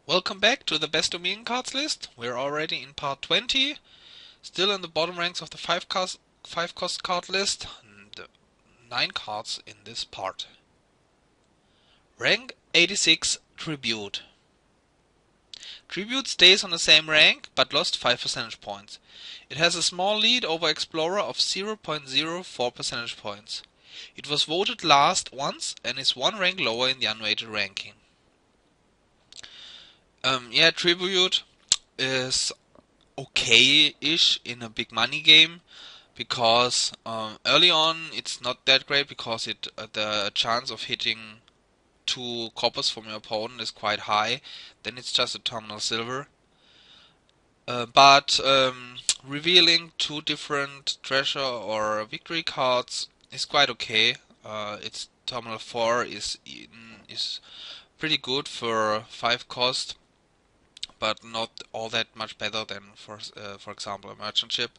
Welcome back to the best Dominion cards list. We're already in part 20, still in the bottom ranks of the 5 cost card list, and 9 cards in this part. Rank 86 Tribute. Tribute stays on the same rank, but lost 5 percentage points. It has a small lead over Explorer of 0.04 percentage points. It was voted last once and is 1 rank lower in the unweighted ranking. Tribute is okay-ish in a big money game because early on it's not that great because the chance of hitting 2 coppers from your opponent is quite high. Then it's just a terminal silver. But revealing 2 different treasure or victory cards is quite okay. Its terminal 4 is pretty good for 5 cost, but not all that much better than for example a merchant ship.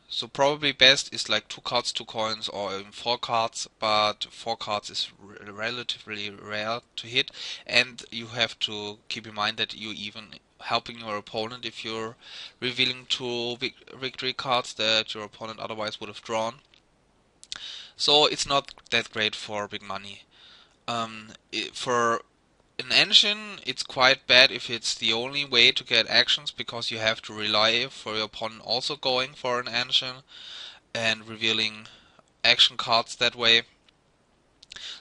So probably best is like 2 cards, 2 coins, or even 4 cards, but 4 cards is relatively rare to hit, and you have to keep in mind that you even helping your opponent if you're revealing 2 victory cards that your opponent otherwise would have drawn. So it's not that great for big money. For an engine, it's quite bad if it's the only way to get actions because you have to rely for your opponent also going for an engine and revealing action cards that way.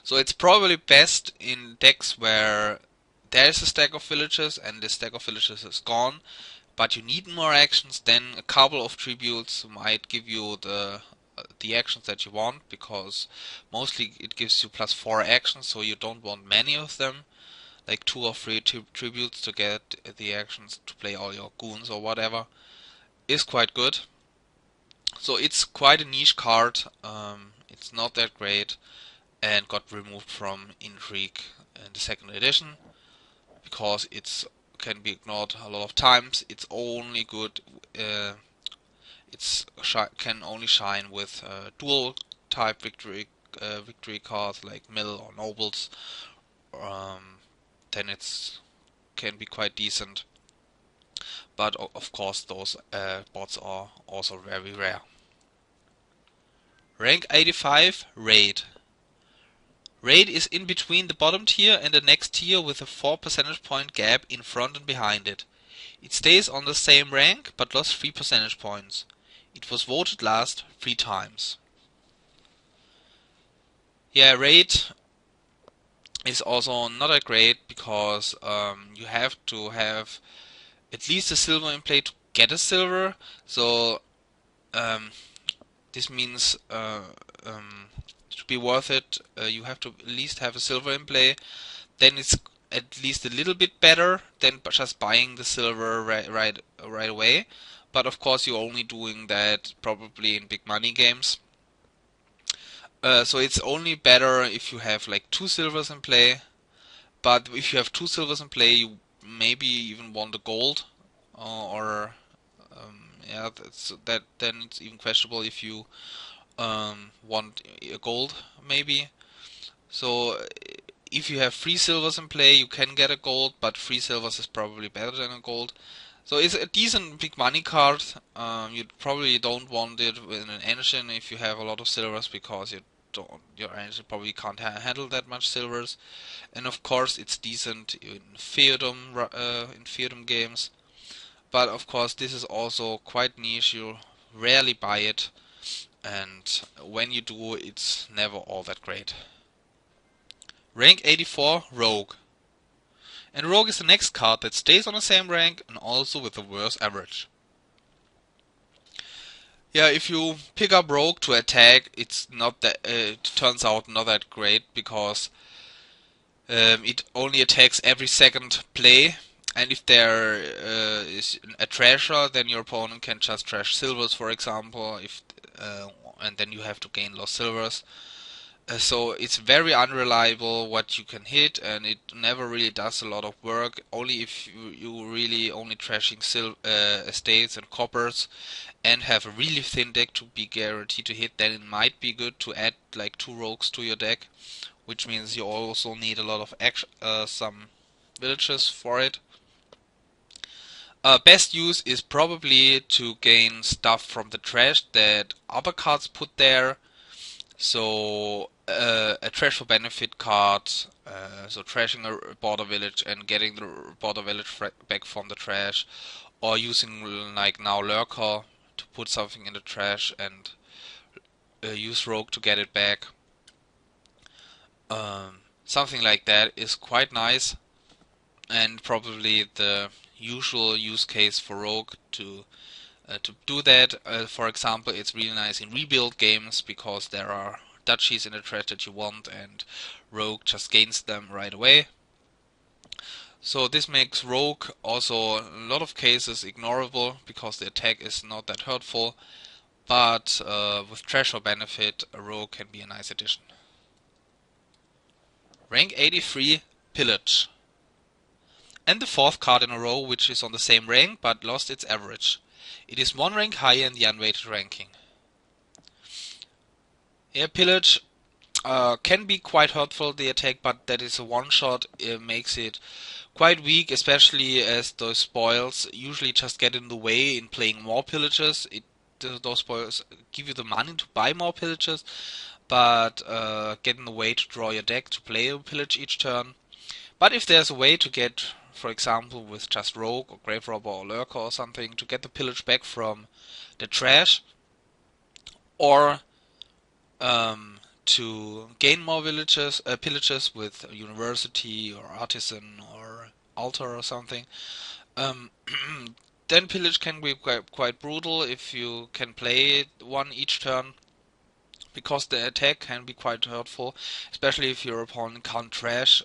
So it's probably best in decks where there's a stack of villages and the stack of villages is gone, but you need more actions. Then a couple of tributes might give you the actions that you want, because mostly it gives you +4 actions, so you don't want many of them, like 2 or 3 tributes to get the actions to play all your goons or whatever, is quite good. So it's quite a niche card. It's not that great and got removed from Intrigue in the second edition because it's can be ignored a lot of times. It's only good. Can only shine with dual type victory cards like mill or nobles. Um, then it's can be quite decent. But of course those bots are also very rare. Rank 85 Raid. Raid is in between the bottom tier and the next tier with a 4 percentage point gap in front and behind it. It stays on the same rank but lost 3 percentage points. It was voted last 3 times. Yeah, Raid is also not that great because you have to have at least a silver in play to get a silver. So um, this means to be worth it, you have to at least have a silver in play. Then it's at least a little bit better than just buying the silver right away. But of course, you're only doing that probably in big money games. So it's only better if you have like 2 silvers in play. But if you have 2 silvers in play, you maybe even want a gold, or yeah, then it's even questionable if you want a gold maybe. So if you have 3 silvers in play, you can get a gold, but 3 silvers is probably better than a gold. So it's a decent big money card. You probably don't want it in an engine if you have a lot of silvers because your engine probably can't handle that much silvers. And of course, it's decent in Theodom games. But of course, this is also quite niche. You rarely buy it, and when you do, it's never all that great. Rank 84 Rogue. And Rogue is the next card that stays on the same rank and also with a worse average. Yeah, if you pick up Rogue to attack, it's not that. It turns out not that great because it only attacks every second play, and if there is a treasure, then your opponent can just trash silvers, for example. And then you have to gain lost silvers. So it's very unreliable what you can hit, and it never really does a lot of work. Only if you really only trashing estates and coppers, and have a really thin deck to be guaranteed to hit, then it might be good to add like 2 rogues to your deck, which means you also need a lot of villages for it. Best use is probably to gain stuff from the trash that other cards put there. So a trash for benefit card, so trashing a border village and getting the border village back from the trash, or using like now Lurker to put something in the trash and use Rogue to get it back. Something like that is quite nice, and probably the usual use case for Rogue to do that. For example, it's really nice in rebuild games because there are duchies in the trash that you want, and Rogue just gains them right away. So this makes Rogue also in a lot of cases ignorable because the attack is not that hurtful, but with trash or benefit, a Rogue can be a nice addition. Rank 83, Pillage. And the fourth card in a row which is on the same rank but lost its average. It is one rank higher in the unweighted ranking. Here, Pillage can be quite hurtful, the attack, but that is a one-shot. It makes it quite weak, especially as those spoils usually just get in the way in playing more pillages. Those spoils give you the money to buy more pillages, but get in the way to draw your deck to play a pillage each turn. But if there's a way to get, for example, with just Rogue or Grave Robber or Lurker or something, to get the pillage back from the trash, or to gain more pillages with University or Artisan or Altar or something, um, then pillage can be quite brutal if you can play one each turn, because the attack can be quite hurtful, especially if your opponent can't trash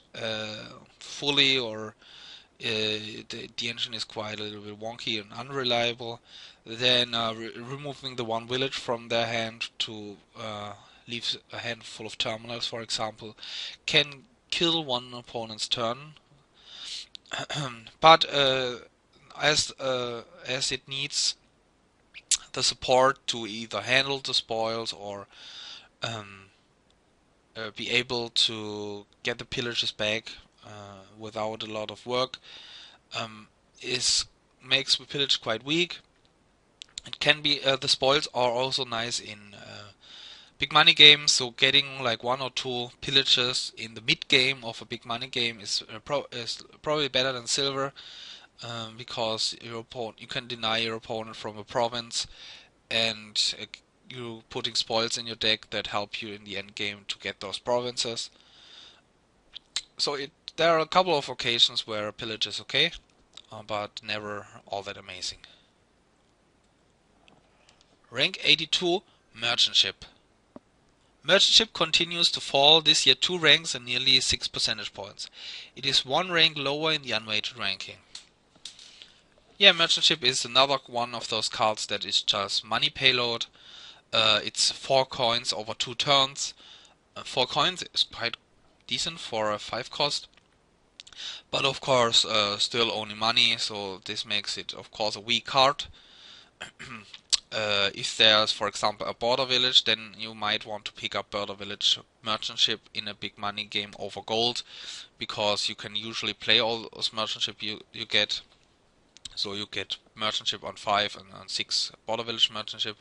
fully, or the engine is quite a little bit wonky and unreliable. Then removing the one village from their hand to leave a handful of terminals, for example, can kill one opponent's turn. But as it needs the support to either handle the spoils or um, be able to get the pillages back without a lot of work, is makes the pillage quite weak. It can be the spoils are also nice in big money games, so getting like one or two pillages in the mid game of a big money game is probably better than silver, because you can deny your opponent from a province, and you putting spoils in your deck that help you in the end game to get those provinces. So there are a couple of occasions where pillage is okay, but never all that amazing. Rank 82, Merchant Ship. Merchant Ship continues to fall this year 2 ranks and nearly 6 percentage points. It is 1 rank lower in the unweighted ranking. Yeah, Merchant Ship is another one of those cards that is just money payload. It's 4 coins over 2 turns. 4 coins is quite decent for a 5 cost. But of course, still only money, so this makes it, of course, a weak card. If there's, for example, a border village, then you might want to pick up border village merchant ship in a big money game over gold, because you can usually play all those merchant ship you get. So you get merchant ship on 5 and on 6 border village merchant ship.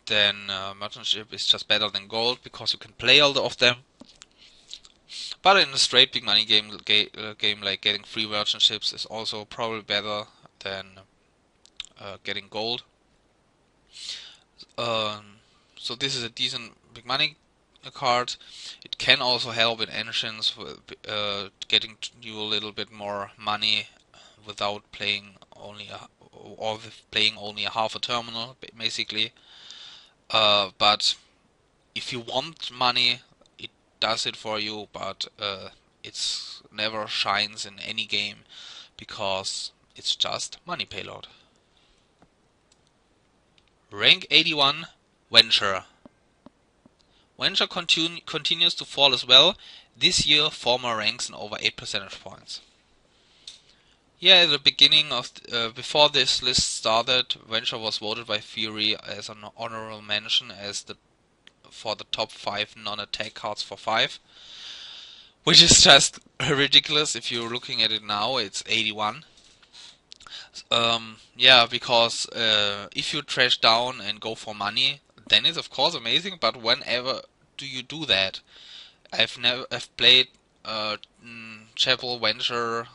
Then merchant ship is just better than gold because you can play all of them. But in a straight big money game like getting free merchant ships is also probably better than getting gold. So this is a decent big money card. It can also help in engines with getting you a little bit more money without playing only playing only a half a terminal, basically. But if you want money, it does it for you, but it's never shines in any game because it's just money payload. Rank 81, Venture. Venture continues to fall as well. This year 4 more ranks and over 8 percentage points. Yeah, at the beginning of before this list started, Venture was voted by Fury as an honorable mention as for the top 5 non-attack cards for 5. which is just ridiculous. If you're looking at it now, it's 81. Yeah, because if you trash down and go for money, then it's of course amazing. But whenever do you do that? I've played Chapel Venture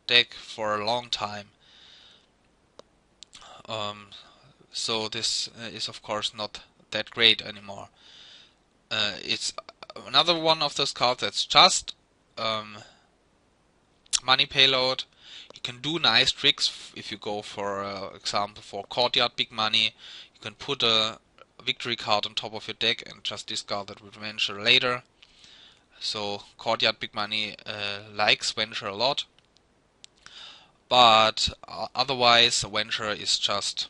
deck for a long time. Um, so this is of course not that great anymore. It's another one of those cards that's just um, money payload. You can do nice tricks if you go for example for Courtyard Big Money. You can put a victory card on top of your deck and just discard that with Venture later. So Courtyard Big Money likes Venture a lot, but otherwise Venture is just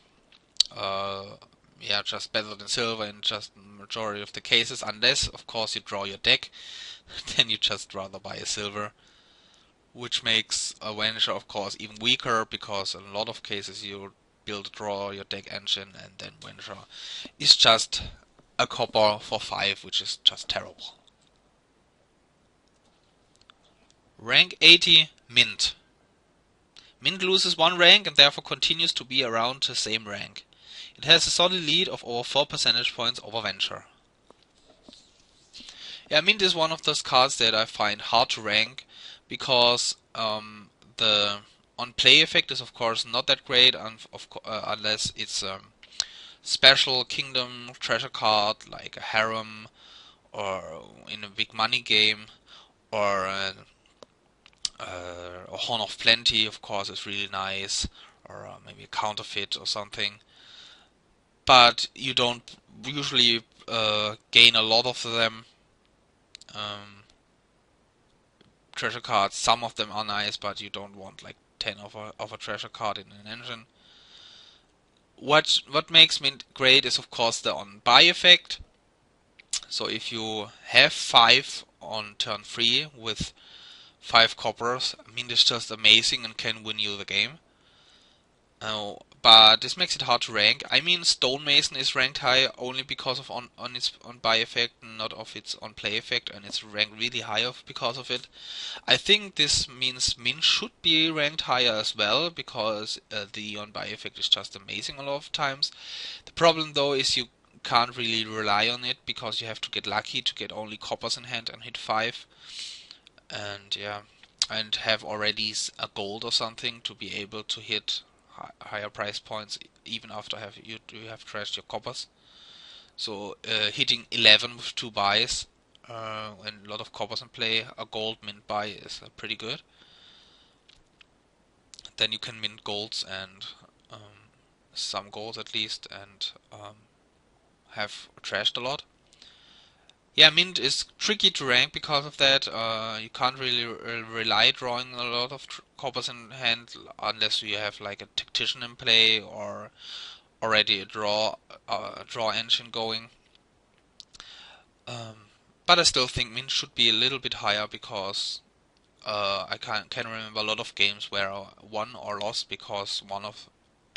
yeah, just better than silver in just majority of the cases, unless of course you draw your deck. Then you just rather buy a silver, which makes a Vanisher of course even weaker, because in a lot of cases you draw your deck engine, and then Vanisher is just a copper for 5, which is just terrible. Rank 80 Mint. Mint loses 1 rank and therefore continues to be around the same rank. It has a solid lead of over 4 percentage points over Venture. Yeah, Mint is one of those cards that I find hard to rank, because the on-play effect is of course not that great, unless it's a special kingdom treasure card like a harem, or in a big money game, or a Horn of Plenty of course is really nice, or maybe a counterfeit or something. But you don't usually gain a lot of them. Um, Treasure cards, some of them are nice, but you don't want like 10 of a treasure card in an engine. What makes Mint great is of course the on buy effect. So if you have 5 on turn 3 with 5 coppers, Mint is just amazing and can win you the game. But this makes it hard to rank. I mean, Stonemason is ranked high only because of on its on buy effect, not of its on play effect, and it's ranked really high because of it. I think this means Mint should be ranked higher as well, because the on buy effect is just amazing a lot of times. The problem though is you can't really rely on it, because you have to get lucky to get only coppers in hand and hit 5, and yeah, and have already a gold or something to be able to hit higher price points even after you have trashed your coppers. So hitting 11 with 2 buys and a lot of coppers in play, a gold mint buy is pretty good. Then you can mint golds and some golds at least, and have trashed a lot. Yeah, Mint is tricky to rank because of that. You can't really rely drawing a lot of coppers in hand unless you have like a tactician in play, or already a draw engine going. Um, but I still think Mint should be a little bit higher, because I can remember a lot of games where I won or lost because one of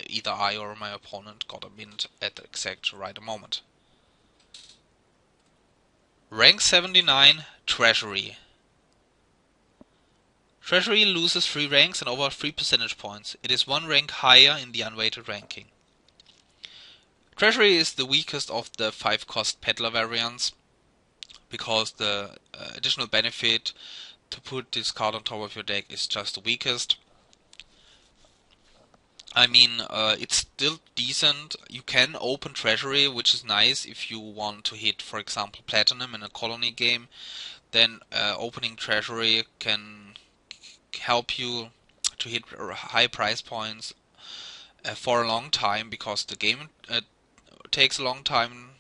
either I or my opponent got a Mint at the exact right moment. Rank 79 Treasury. Treasury loses 3 ranks and over 3 percentage points. It is 1 rank higher in the unweighted ranking. Treasury is the weakest of the 5 cost peddler variants, because the additional benefit to put this card on top of your deck is just the weakest. I mean, it's still decent. You can open Treasury, which is nice if you want to hit, for example, Platinum in a colony game. Then opening Treasury can help you to hit high price points for a long time, because the game takes a long time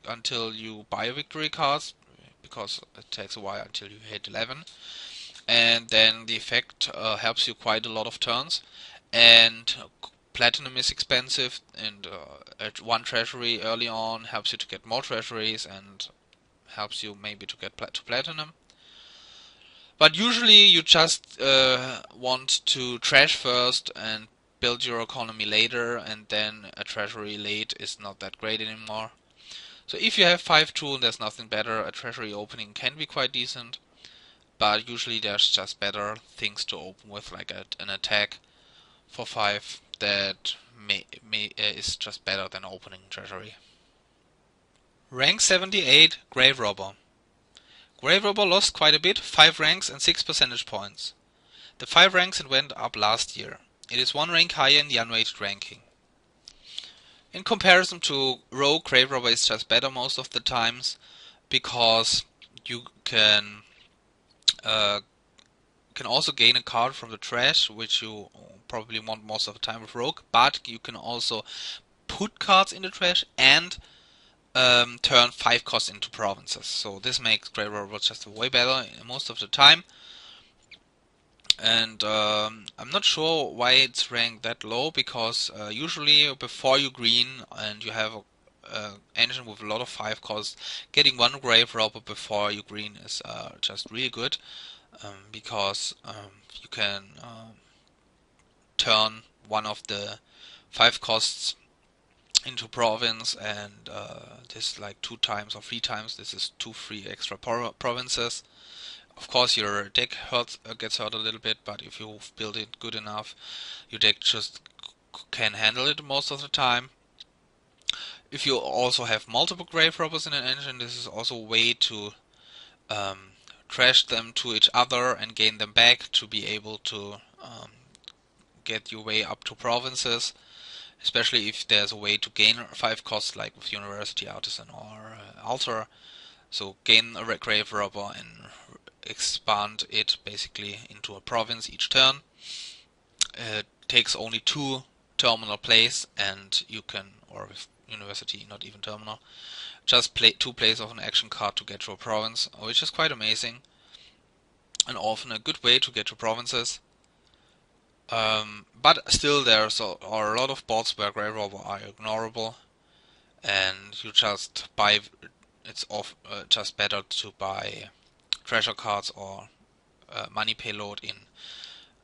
until you buy victory cards, because it takes a while until you hit 11. And then the effect helps you quite a lot of turns. And Platinum is expensive, and one treasury early on helps you to get more treasuries and helps you maybe to get to Platinum. But usually you just want to trash first and build your economy later, and then a treasury late is not that great anymore. So if you have 5-2 and there's nothing better, a treasury opening can be quite decent. but usually there's just better things to open with, like an attack for 5 that is just better than opening treasury. Rank 78, Grave Robber. Grave Robber lost quite a bit, 5 ranks and 6 percentage points. The 5 ranks it went up last year. It is 1 rank higher in the unweighted ranking. In comparison to Rogue, Grave Robber is just better most of the times, because you can also gain a card from the trash, which you probably want most of the time with Rogue, but you can also put cards in the trash and turn 5 costs into provinces. So this makes Grave Robber just way better most of the time. And I'm not sure why it's ranked that low, because usually before you green and you have a engine with a lot of 5 costs, getting 1 Grave Robber before you green is just really good, because you can turn one of the 5 costs into province, and this like 2 times or 3 times. This is 2 free extra provinces. Of course, your deck gets hurt a little bit, but if you build it good enough, your deck just can handle it most of the time. If you also have multiple Grave Robbers in an engine, this is also a way to trash them to each other and gain them back to be able to get your way up to provinces, especially if there's a way to gain 5 costs, like with University Artisan or Altar. So gain a Grave Robber and expand it basically into a province each turn. It takes only 2 terminal plays, and you can, or with University, not even terminal, just play 2 plays of an action card to get to a province, which is quite amazing, and often a good way to get to provinces. But still, there's are a lot of bots where Grave Robber are ignorable, and you just buy. It's just better to buy treasure cards or money payload in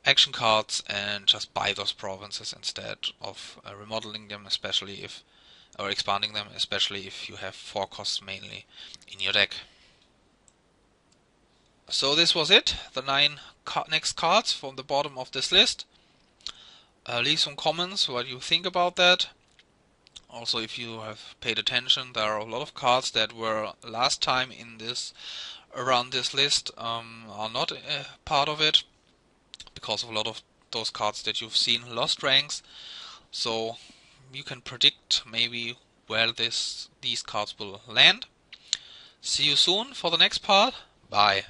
action cards and just buy those provinces instead of remodeling them, especially if, or expanding them, especially if you have 4 costs mainly in your deck. So this was it, the 9 next cards from the bottom of this list. Leave some comments what you think about that. Also, if you have paid attention, there are a lot of cards that were last time in this around this list are not part of it, because of a lot of those cards that you've seen lost ranks. So you can predict maybe where these cards will land. See you soon for the next part. Bye.